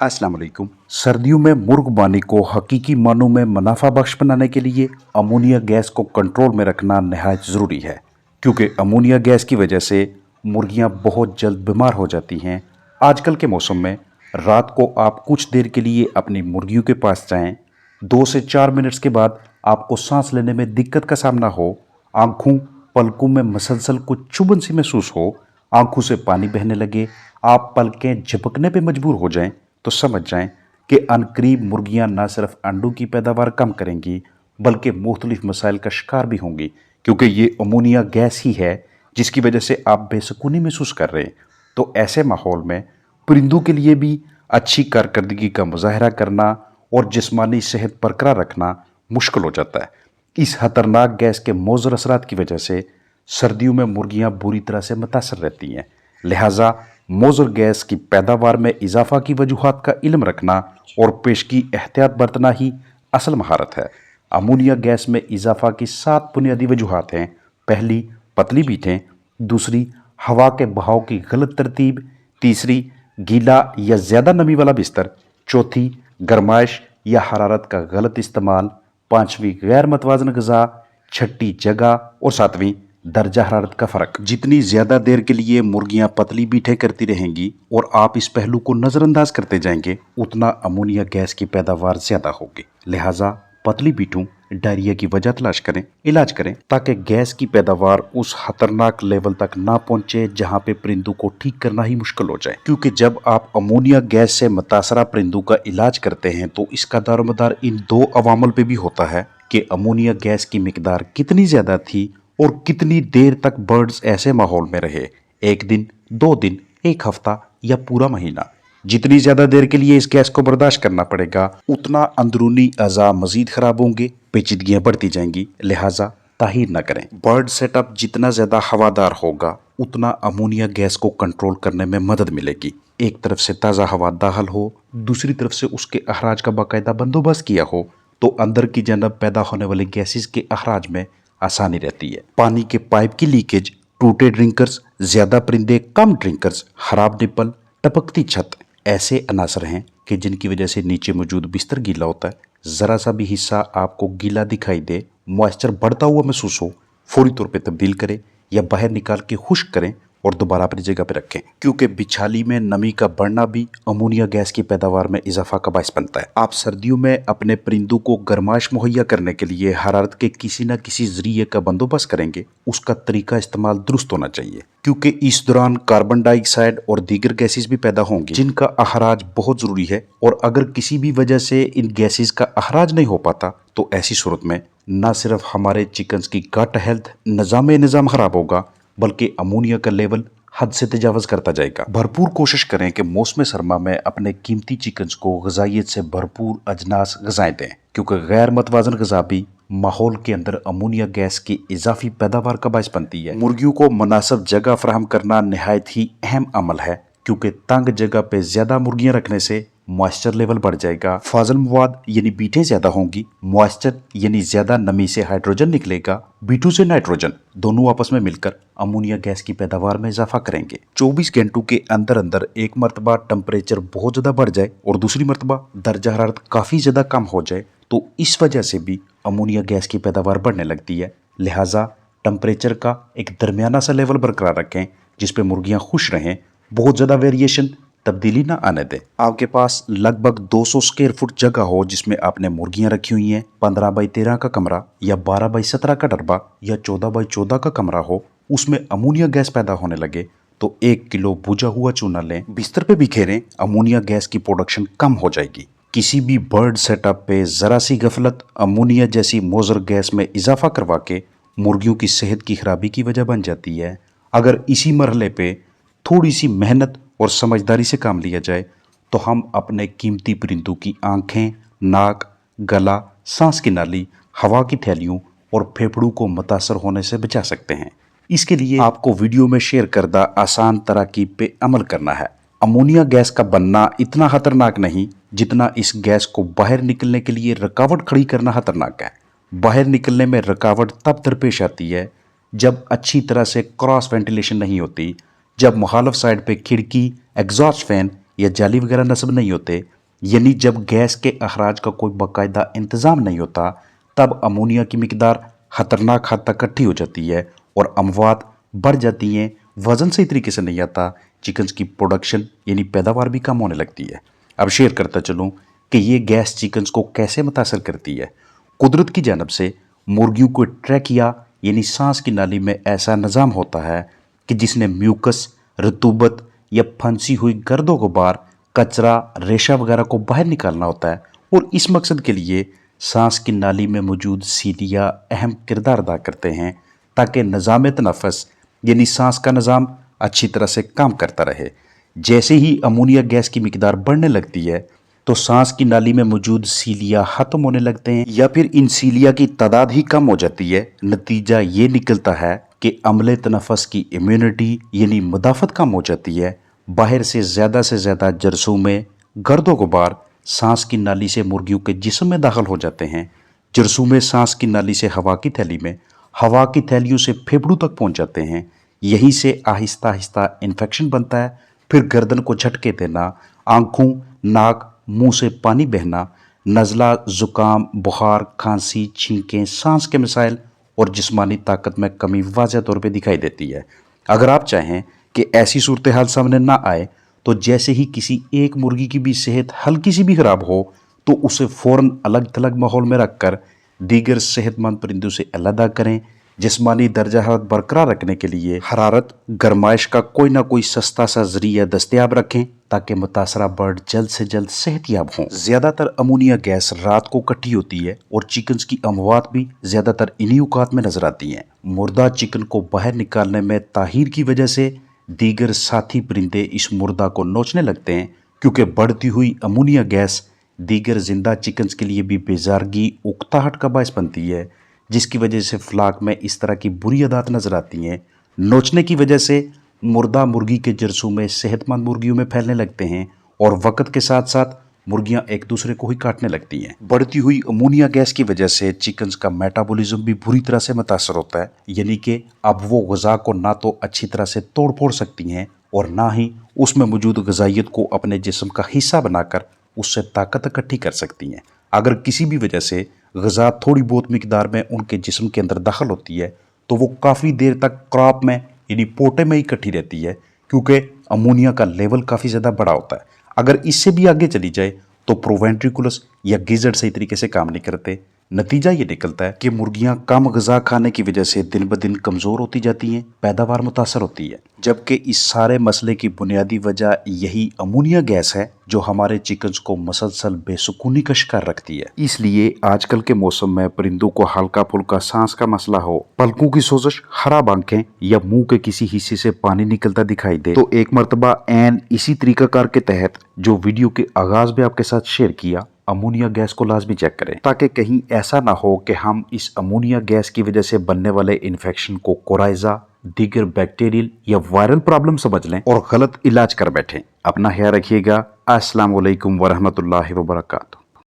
अस्सलाम वालेकुम। सर्दियों में मुर्गबानी को हकीकी मानों में मुनाफा बख्श बनाने के लिए अमोनिया गैस को कंट्रोल में रखना नहायत ज़रूरी है, क्योंकि अमोनिया गैस की वजह से मुर्गियां बहुत जल्द बीमार हो जाती हैं। आजकल के मौसम में रात को आप कुछ देर के लिए अपनी मुर्गियों के पास जाएं, 2 से 4 मिनट्स के बाद आपको सांस लेने में दिक्कत का सामना हो, आंखों पलकों में मसलसल कुछ चुभन सी महसूस हो, आंखों से पानी बहने लगे, आप पलकें झपकने पे मजबूर हो जाएं, तो समझ जाएं कि अनकरीब मुर्गियां न सिर्फ अंडों की पैदावार कम करेंगी बल्कि मुख्तलिफ मसाइल का शिकार भी होंगी, क्योंकि ये अमोनिया गैस ही है जिसकी वजह से आप बेसुकूनी महसूस कर रहे हैं। तो ऐसे माहौल में परिंदों के लिए भी अच्छी कारकर्दगी का मुजाहरा करना और जिस्मानी सेहत बरकरार रखना मुश्किल हो जाता है। इस खतरनाक गैस के मौजर असरात की वजह से सर्दियों में मुर्गियां बुरी तरह से मुतासर रहती हैं। लिहाजा मौजर गैस की पैदावार में इजाफा की वजूहात का इल्म रखना और पेशगी एहतियात बरतना ही असल महारत है। अमोनिया गैस में इजाफा की 7 बुनियादी वजूहात हैं। पहली, पतली बीटें। दूसरी, हवा के बहाव की गलत तरतीब। तीसरी, गीला या ज़्यादा नमी वाला बिस्तर। चौथी, गरमाइश या हरारत का गलत इस्तेमाल। पांचवी, गैर मतवाजन ग़िज़ा। छठी, जगह। और सातवीं, दर्जा हरारत का फ़र्क। जितनी ज़्यादा देर के लिए मुर्गियां पतली बीठे करती रहेंगी और आप इस पहलू को नज़रअंदाज करते जाएंगे, उतना अमोनिया गैस की पैदावार ज़्यादा होगी। लिहाजा पतली बीटों, डायरिया की वजह तलाश करें, इलाज करें, ताकि गैस की पैदावार उस खतरनाक लेवल तक ना पहुंचे जहां पे परिंदों को ठीक करना ही मुश्किल हो जाए। क्योंकि जब आप अमोनिया गैस से मुतासरा परिंदों का इलाज करते हैं तो इसका दारोमदार इन 2 अवामल पे भी होता है कि अमोनिया गैस की मिकदार कितनी ज़्यादा थी और कितनी देर तक बर्ड्स ऐसे माहौल में रहे। 1 दिन, 2 दिन, 1 हफ्ता या पूरा महीना। जितनी ज्यादा देर के लिए इस गैस को बर्दाश्त करना पड़ेगा, उतना अंदरूनी अज़ा मजीद खराब होंगे, पेचीदगियां बढ़ती जाएंगी। लिहाजा ताहीर न करें। बर्ड सेटअप जितना ज्यादा हवादार होगा, उतना अमोनिया गैस को कंट्रोल करने में मदद मिलेगी। एक तरफ से ताज़ा हवा दाखिल हो, दूसरी तरफ से उसके अखराज का बाकायदा बंदोबस्त किया हो, तो अंदर की जानब पैदा होने वाले गैसेस के अखराज में आसानी रहती है। पानी के पाइप की लीकेज, टूटे ड्रिंकर्स, ज्यादा परिंदे कम ड्रिंकर्स, खराब निपल, टपकती छत ऐसे अनासर हैं कि जिनकी वजह से नीचे मौजूद बिस्तर गीला होता है। जरा सा भी हिस्सा आपको गीला दिखाई दे, मॉइस्चर बढ़ता हुआ महसूस हो, फौरी तौर पे तब्दील करें या बाहर निकाल के खुश्क करें और दोबारा अपनी जगह पर रखें, क्योंकि बिछाली में नमी का बढ़ना भी अमोनिया गैस की पैदावार में इजाफा का बायस बनता है। आप सर्दियों में अपने परिंदों को गर्माइश मुहैया करने के लिए हरारत के किसी न किसी जरिए का बंदोबस्त करेंगे। उसका तरीका इस्तेमाल दुरुस्त होना चाहिए, क्योंकि इस दौरान कार्बन डाइऑक्साइड और दीगर गैसेस भी पैदा होंगी जिनका अखराज बहुत ज़रूरी है। और अगर किसी भी वजह से इन गैसेस का अखराज नहीं हो पाता तो ऐसी सूरत में न सिर्फ हमारे चिकन्स की गट हेल्थ निज़ाम खराब होगा, बल्कि अमोनिया का लेवल हद से तजावज़ करता जाएगा। भरपूर कोशिश करें कि मौसम सरमा में अपने कीमती चिकन्स को ग़िज़ाइयत से भरपूर अजनास ग़िज़ाएं दें, क्योंकि गैर मतवाजन ग़िज़ा भी माहौल के अंदर अमोनिया गैस की इजाफी पैदावार का बायस बनती है। मुर्गियों को मुनासिब जगह फराहम करना नहायत ही अहम अमल है, क्योंकि तंग जगह पे ज़्यादा मुर्गियां रखने से मॉइस्चर लेवल बढ़ जाएगा, फाजल मवाद यानी बीटें ज़्यादा होंगी, मॉइस्चर यानी ज़्यादा नमी से हाइड्रोजन निकलेगा, बीटों से नाइट्रोजन, दोनों आपस में मिलकर अमोनिया गैस की पैदावार में इजाफा करेंगे। 24 घंटों के अंदर अंदर एक मरतबा टेम्परेचर बहुत ज़्यादा बढ़ जाए और दूसरी मरतबा दर्जा हरारत काफ़ी ज़्यादा कम हो जाए तो इस वजह से भी अमोनिया गैस की पैदावार बढ़ने लगती है। लिहाजा टेम्परेचर का एक दरमियाना सा लेवल बरकरार रखें जिस पे मुर्गियां खुश रहें, बहुत ज़्यादा वेरिएशन तब्दीली ना आने दें। आपके पास लगभग 200 स्क्वायर फुट जगह हो जिसमें आपने मुर्गियां रखी हुई हैं, 15 बाई 13 का कमरा या 12 बाई 17 का डरबा या 14 बाई 14 का कमरा हो, उसमें अमोनिया गैस पैदा होने लगे तो 1 किलो भुजा हुआ चूना लें, बिस्तर पे बिखेरें, अमोनिया गैस की प्रोडक्शन कम हो जाएगी। किसी भी बर्ड सेटअप पे ज़रा सी गफलत अमोनिया जैसी मौजर गैस में इजाफा करवा के मुर्गियों की सेहत की खराबी की वजह बन जाती है। अगर इसी मरहले पे थोड़ी सी मेहनत और समझदारी से काम लिया जाए तो हम अपने कीमती परिंदों की आंखें, नाक, गला, सांस की नाली, हवा की थैलियों और फेफड़ों को मुतासर होने से बचा सकते हैं। इसके लिए आपको वीडियो में शेयर करदा आसान तरकीब पे अमल करना है। अमोनिया गैस का बनना इतना खतरनाक नहीं जितना इस गैस को बाहर निकलने के लिए रुकावट खड़ी करना खतरनाक है। बाहर निकलने में रुकावट तब दरपेश आती है जब अच्छी तरह से क्रॉस वेंटिलेशन नहीं होती, जब मुखालिफ साइड पे खिड़की, एग्जॉस्ट फैन या जाली वगैरह नस्ब नहीं होते, यानी जब गैस के अखराज का कोई बाकायदा इंतज़ाम नहीं होता, तब अमोनिया की मिकदार खतरनाक हद तक इकट्ठी हो जाती है और अमवात बढ़ जाती हैं। वजन सही तरीके से नहीं आता, चिकन्स की प्रोडक्शन यानी पैदावार भी कम होने लगती है। अब शेयर करता चलूँ कि ये गैस चिकन्स को कैसे मुतासर करती है। कुदरत की जानब से मुर्गियों को ट्रैकिया यानी सांस की नाली में ऐसा निज़ाम होता है कि जिसने म्यूकस, रतूबत या फंसी हुई गर्दो गुबार, कचरा, रेशा वगैरह को बाहर निकालना होता है और इस मकसद के लिए सांस की नाली में मौजूद सीलिया अहम किरदार अदा करते हैं ताकि निज़ाम तनफ़्फ़ुस यानी सांस का निज़ाम अच्छी तरह से काम करता रहे। जैसे ही अमोनिया गैस की मिकदार बढ़ने लगती है तो सांस की नाली में मौजूद सीलिया ख़त्म होने लगते हैं या फिर इन सीलिया की तादाद ही कम हो जाती है। नतीजा ये निकलता है कि अमले तनफ़्फ़ुस की इम्यूनिटी यानी मुदाफ़त कम हो जाती है। बाहर से ज़्यादा जरसूमें, गर्दो गुबार सांस की नाली से मुर्गियों के जिस्म में दाखिल हो जाते हैं। जरसूमें सांस की नाली से हवा की थैली में, हवा की थैलियों से फेफड़ों तक पहुंच जाते हैं। यहीं से आहिस्ता आहिस्ता इन्फेक्शन बनता है। फिर गर्दन को झटके देना, आंखों, नाक, मुंह से पानी बहना, नज़ला, ज़ुकाम, बुखार, खांसी, छींकें, सांस के मसाइल और जिस्मानी ताकत में कमी वाज़ह तौर पे दिखाई देती है। अगर आप चाहें कि ऐसी सूरत हाल सामने ना आए तो जैसे ही किसी एक मुर्गी की भी सेहत हल्की सी भी खराब हो तो उसे फ़ौरन अलग थलग माहौल में रखकर दीगर सेहतमंद परिंदों से अलहदा करें। जिस्मानी दर्जा हरारत बरकरार रखने के लिए हरारत गरमाइश का कोई ना कोई सस्ता सा जरिया दस्तयाब रखें ताकि मुतासरा बर्ड जल्द से जल्द सेहतयाब हों। ज़्यादातर अमोनिया गैस रात को इकट्ठी होती है और चिकन्स की अमवात भी ज़्यादातर इन्हीं औकात में नजर आती हैं। मुर्दा चिकन को बाहर निकालने में ताहीर की वजह से दीगर साथी परिंदे इस मुर्दा को नोचने लगते हैं क्योंकि बढ़ती हुई अमोनिया गैस दीगर जिंदा चिकन्स के लिए भी बेजारगी, उकताहट का बायस बनती है, जिसकी वजह से फ्लाक में इस तरह की बुरी आदत नजर आती हैं। नोचने की वजह से मुर्दा मुर्गी के जरसूमें सेहतमंद मुर्गियों में फैलने लगते हैं और वक्त के साथ साथ मुर्गियां एक दूसरे को ही काटने लगती हैं। बढ़ती हुई अमोनिया गैस की वजह से चिकन्स का मेटाबॉलिज्म भी बुरी तरह से मुतासर होता है, यानी कि अब वो ग़िज़ा को ना तो अच्छी तरह से तोड़ फोड़ सकती हैं और ना ही उसमें मौजूद ग़िज़ाइयत को अपने जिस्म का हिस्सा बनाकर उससे ताकत इकट्ठी कर सकती हैं। अगर किसी भी वजह से ग़िज़ा थोड़ी बहुत मिकदार में उनके जिस्म के अंदर दाखिल होती है तो वो काफ़ी देर तक क्रॉप में यानी पोटे में ही इकट्ठी रहती है क्योंकि अमोनिया का लेवल काफ़ी ज़्यादा बड़ा होता है। अगर इससे भी आगे चली जाए तो प्रोवेंट्रिकुलस या गिज़र्ड सही तरीके से काम नहीं करते। नतीजा ये निकलता है कि मुर्गियां कम ग़िज़ा खाने की वजह से दिन ब दिन कमज़ोर होती जाती हैं, पैदावार मुतासर होती है, जबकि इस सारे मसले की बुनियादी वजह यही अमोनिया गैस है जो हमारे चिकन्स को मसलसल बेसुकूनी का शिकार रखती है। इसलिए आजकल के मौसम में परिंदों को हल्का फुल्का सांस का मसला हो, पलकों की सोजश, खराब आंखें या मुंह के किसी हिस्से से पानी निकलता दिखाई दे तो एक मरतबा एन इसी तरीकाकार के तहत जो वीडियो के आगाज में आपके साथ शेयर किया, अमोनिया गैस को लाजमी चेक करें ताकि कहीं ऐसा ना हो कि हम इस अमोनिया गैस की वजह से बनने वाले इन्फेक्शन को कोराइजा, दीगर बैक्टीरियल या वायरल प्रॉब्लम समझ लें और गलत इलाज कर बैठें। अपना ख्याल रखिएगा। अस्सलाम वालेकुम वरहमतुल्लाहि वबरकातुहू।